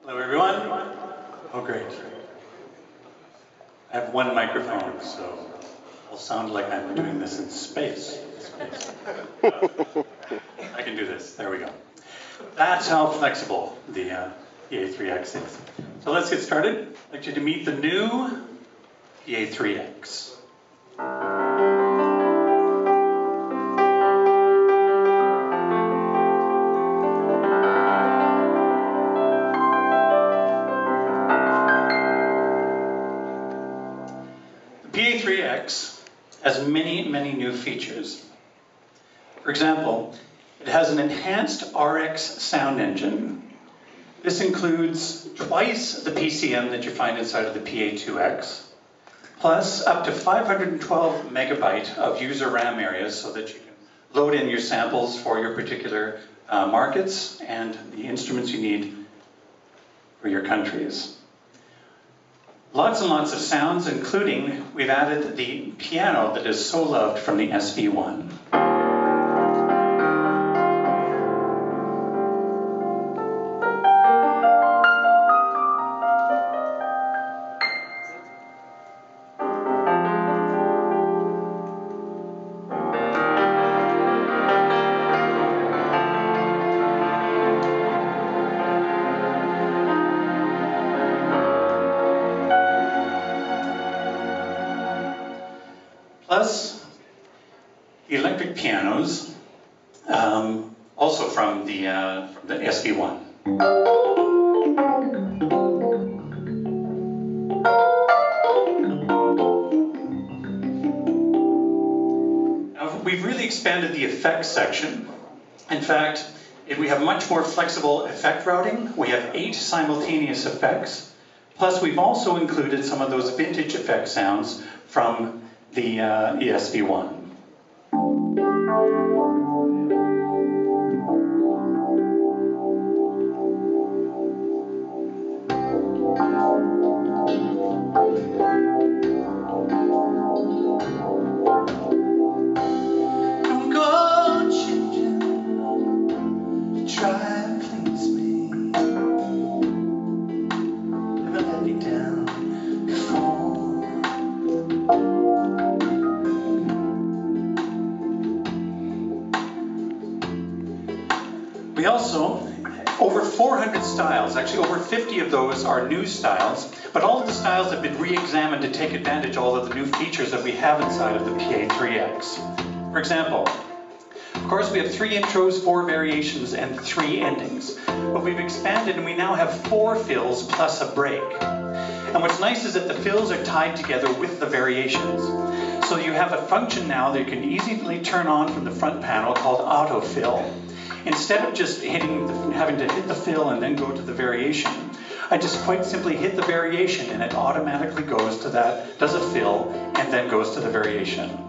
Hello, everyone. Oh, great. I have one microphone, so I'll sound like I'm doing this in space. I can do this. There we go. That's how flexible the PA3X is. So let's get started. I'd like you to meet the new PA3X. PA3X has many, many new features. For example, it has an enhanced RX sound engine. This includes twice the PCM that you find inside of the PA2X, plus up to 512 megabyte of user RAM areas so that you can load in your samples for your particular markets and the instruments you need for your countries. Lots and lots of sounds, including we've added the piano that is so loved from the SV1. Plus, the electric pianos, also from the SV1. Now, we've really expanded the effects section. In fact, we have much more flexible effect routing. We have 8 simultaneous effects. Plus, we've also included some of those vintage effect sounds from the SV1. Don't go changing, try and please me. Never let me down before. We also, over 400 styles, actually over 50 of those are new styles, but all of the styles have been re-examined to take advantage of all of the new features that we have inside of the PA3X. For example, of course we have 3 intros, 4 variations, and 3 endings. But we've expanded and we now have 4 fills plus a break. And what's nice is that the fills are tied together with the variations. So you have a function now that you can easily turn on from the front panel called autofill. Instead of just having to hit the fill and then go to the variation, I just quite simply hit the variation and it automatically goes to that, does a fill, and then goes to the variation.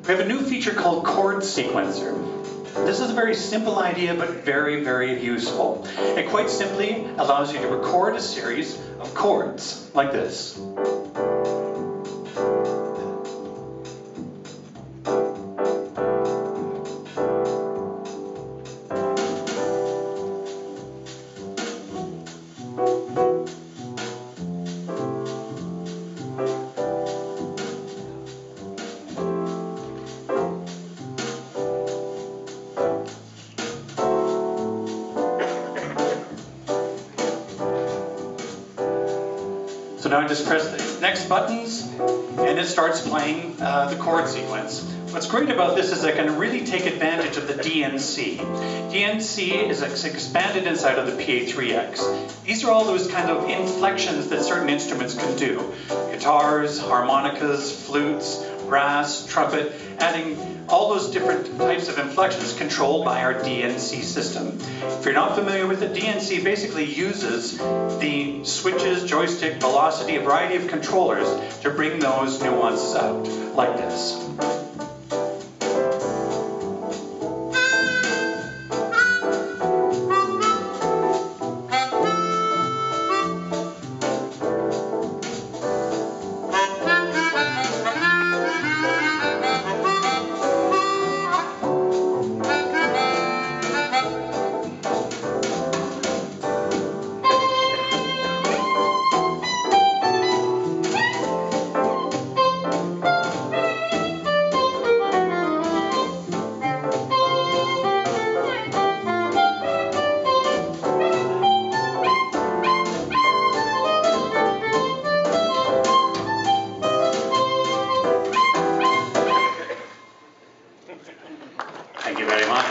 We have a new feature called chord sequencer. This is a very simple idea, but very, very useful. It quite simply allows you to record a series of chords like this. So now I just press the next buttons and it starts playing the chord sequence. What's great about this is I can really take advantage of the DNC. DNC is expanded inside of the PA3X. These are all those kind of inflections that certain instruments can do. Guitars, harmonicas, flutes, brass, trumpet, adding all those different types of inflections controlled by our DNC system. If you're not familiar with it, DNC basically uses the switches, joystick, velocity, a variety of controllers to bring those nuances out, like this. Thank you very much.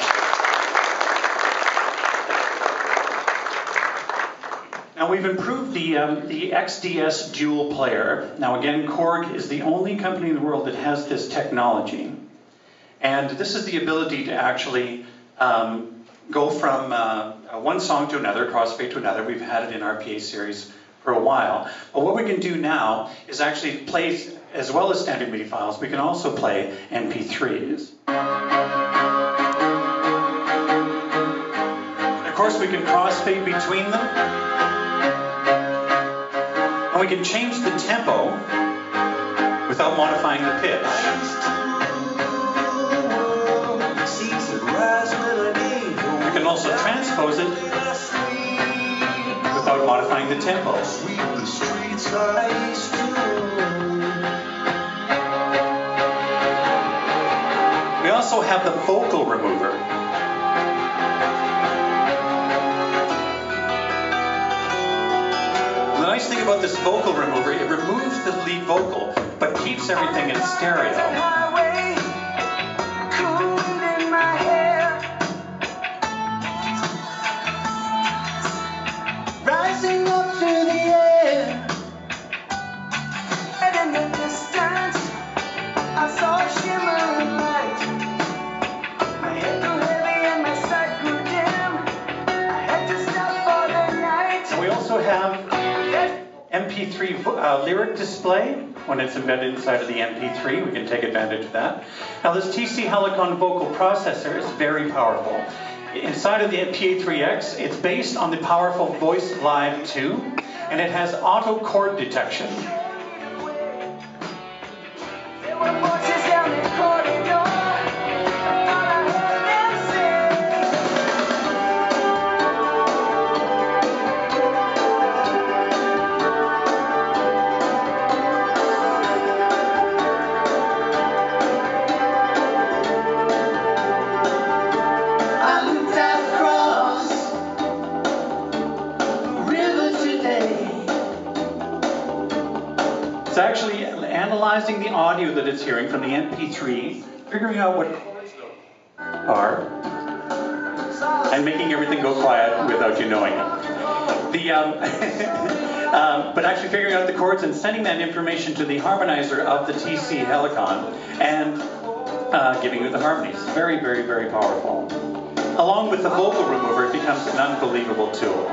Now we've improved the XDS dual player. Now again, Korg is the only company in the world that has this technology. And this is the ability to actually go from one song to another, crossfade to another. We've had it in our PA series for a while. But what we can do now is actually play, as well as standard MIDI files, we can also play MP3s. Of course, we can crossfade between them. And we can change the tempo without modifying the pitch. We can also transpose it without modifying the tempo. We also have the vocal remover. The nice thing about this vocal remover, it removes the lead vocal, but keeps everything in stereo. Rising up through the air, and in the distance, I saw a shimmering light. My head grew heavy and my sight grew dim. I had to stop for the night. And we also have MP3 lyric display. When it's embedded inside of the MP3, we can take advantage of that. Now this TC Helicon vocal processor is very powerful. Inside of the PA3X, it's based on the powerful Voice Live 2, and it has auto chord detection. There were voices down the corridor. It's actually analyzing the audio that it's hearing from the MP3, figuring out what chords are, and making everything go quiet without you knowing it. But actually figuring out the chords and sending that information to the harmonizer of the TC Helicon and giving you the harmonies. Very, very, very powerful. Along with the vocal remover, it becomes an unbelievable tool.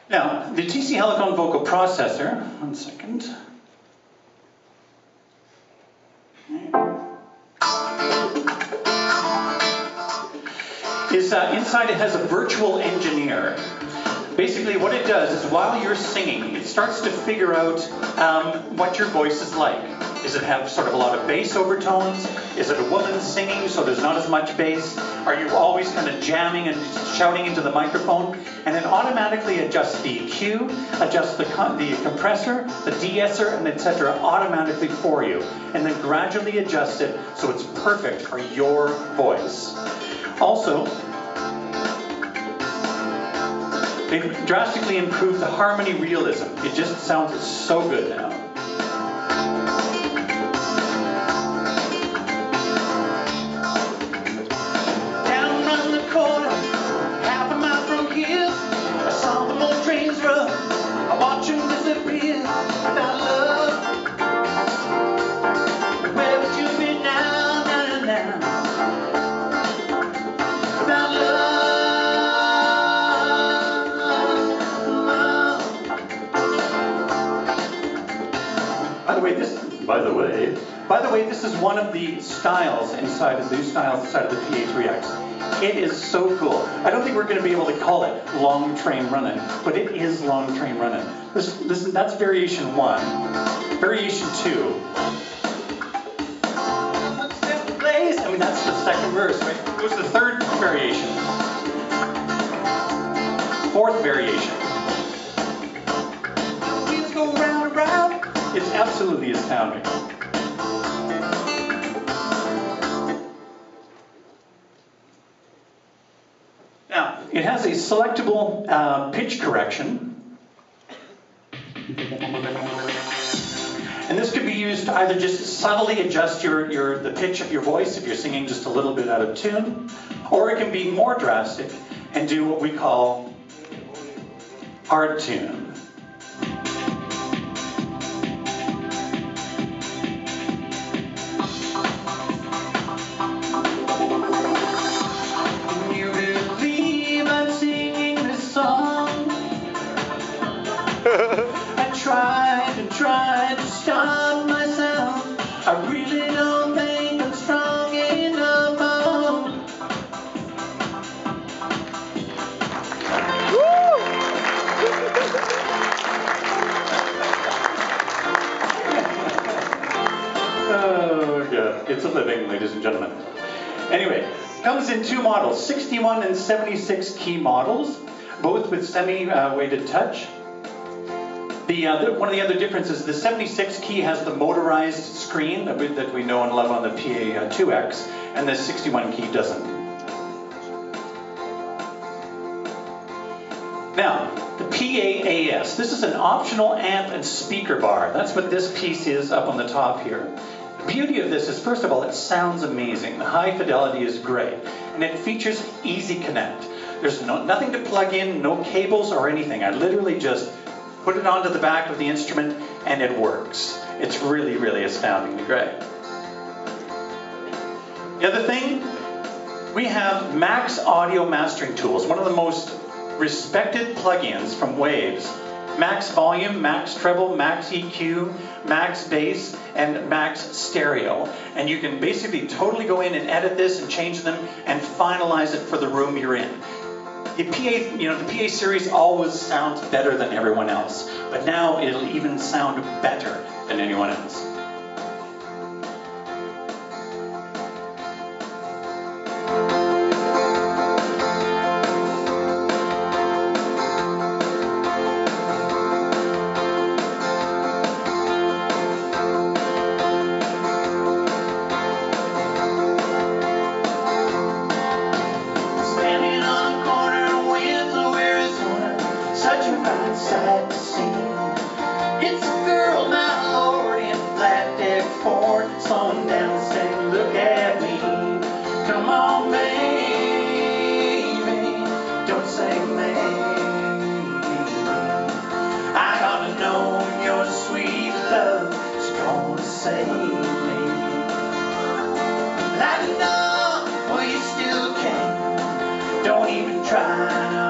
Now, the TC Helicon vocal processor, one second. Inside it has a virtual engineer. Basically what it does is while you're singing, it starts to figure out what your voice is like. Does it have sort of a lot of bass overtones? Is it a woman singing so there's not as much bass? Are you always kind of jamming and shouting into the microphone? And it automatically adjusts the EQ, adjusts the compressor, the de-esser, and etc. automatically for you. And then gradually adjusts it so it's perfect for your voice. Also, they drastically improved the harmony realism. It just sounds so good now. Down around the corner, half a mile from here, I saw the old trains run. I the way, this is one of the styles inside of the new styles inside of the PA3X. It is so cool. I don't think we're going to be able to call it long train running, but it is long train running. Listen, that's variation 1. Variation 2. I mean, that's the second verse, right? It was the third variation. Fourth variation. Wheels go round and round. It's absolutely astounding. Now, it has a selectable pitch correction. And this could be used to either just subtly adjust the pitch of your voice if you're singing just a little bit out of tune, or it can be more drastic and do what we call hard tune. Can you believe I'm singing this song? I tried to stop myself. I really don't think I'm strong enough. Oh, yeah. It's a living, ladies and gentlemen. Anyway, comes in 2 models, 61 and 76 key models, both with semi-weighted touch. One of the other differences, the 76 key has the motorized screen that we know and love on the PA2X, and the 61 key doesn't. Now, the PAAS, this is an optional amp and speaker bar. That's what this piece is up on the top here. The beauty of this is, first of all, it sounds amazing. The high fidelity is great, and it features Easy Connect. There's nothing to plug in, no cables or anything. I literally just put it onto the back of the instrument and it works. It's really, really astoundingly great. The other thing, we have Max Audio Mastering Tools, one of the most respected plugins from Waves. Max Volume, Max Treble, Max EQ, Max Bass, and Max Stereo. And you can basically totally go in and edit this and change them and finalize it for the room you're in. The PA series always sounds better than everyone else, but now it'll even sound better than anyone else. Sight to see. It's a girl, my lord, in flat deck Ford, slowing down and saying, "Look at me, come on, baby, don't say maybe. I ought to know your sweet love is gonna save me. Light it up, well you still can. Don't even try."